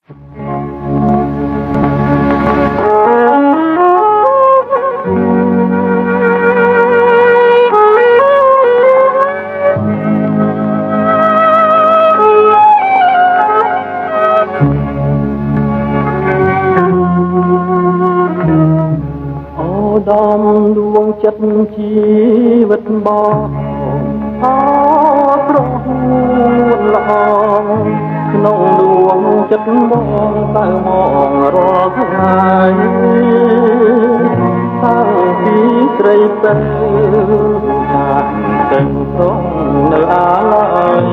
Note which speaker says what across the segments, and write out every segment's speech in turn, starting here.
Speaker 1: ដំដួងចិត្តជីវិតបងអត្រង់ល្អក្នុងដួងចិត្តបងតែមករាល់ថ្ងៃតាំងពីស្រីពេញតាមទាំងព្រមនៅអាឡ័យ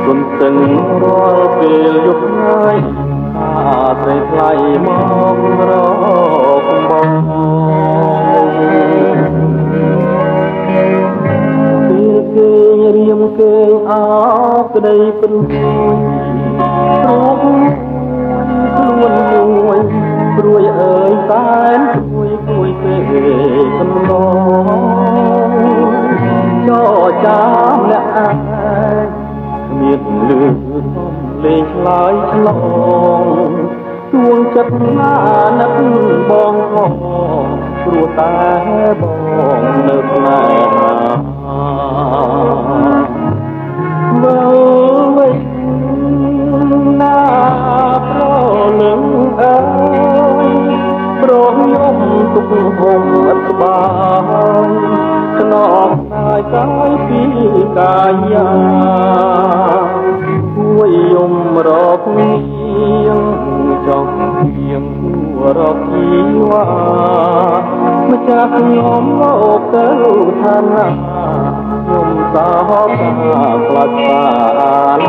Speaker 1: គុំទាំងរាល់ពេលយប់ថ្ងៃស្រីថ្លៃមករកបងពេលគេរៀមគេអោក្តីព្រោះខ្លួនមួយព្រួយអើយសែនព្រួយពេកំឡងចោចាំអ្នកឯងគ្មានលឺលេងឆ្លើយឆ្លងទួងចិត្តណានឹកបងផងព្រោះតែបងនៅផ្នែកមើលវិញណាប្រលឹងអើយប្រងខ្ញុំទុកហុំអត់ក្បាយខ្នងកាយកាយពីកាយាជួយយំរកនាងចង់ទៀងរកជីវ៉ាម្ចាស់ខ្ញុំមកទៅឋានៈខ្ញុំសោកខ្លាចបាន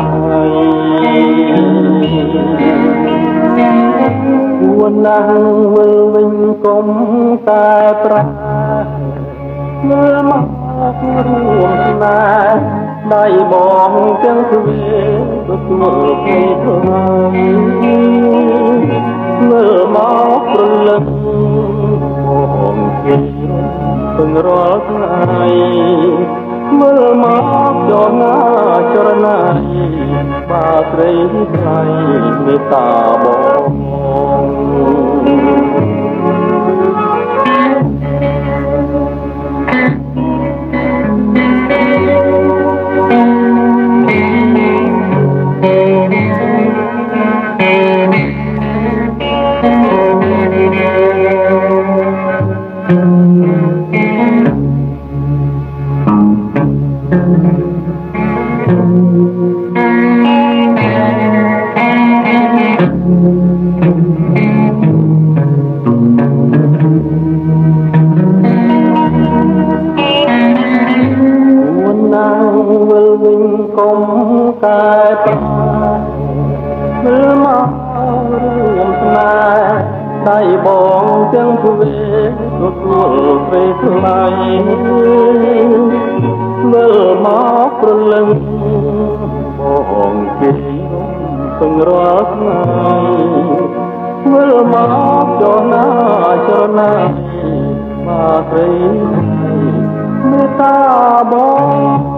Speaker 1: គួរណាស់វិលវិញកុំតែប្រាមើលមករួមស្នេហ៍ដៃបងទាំងទ្វេទទួលគេថ្លៃមើលមកព្រលឹងបងគេពឹងរាល់ថ្ងៃមើលមកចរណាចរណាបាស្រីថ្លៃមេត្តាបងកុំតែប្រាមើលមករួមស្នេហ៍ដៃបងទាំងទ្វេទទួលពេលថ្លៃមើលមកព្រលឹងបងគេពឹងរាល់ថ្ងៃមើលមកចរណាចរណាបាស្រីមេត្តាបង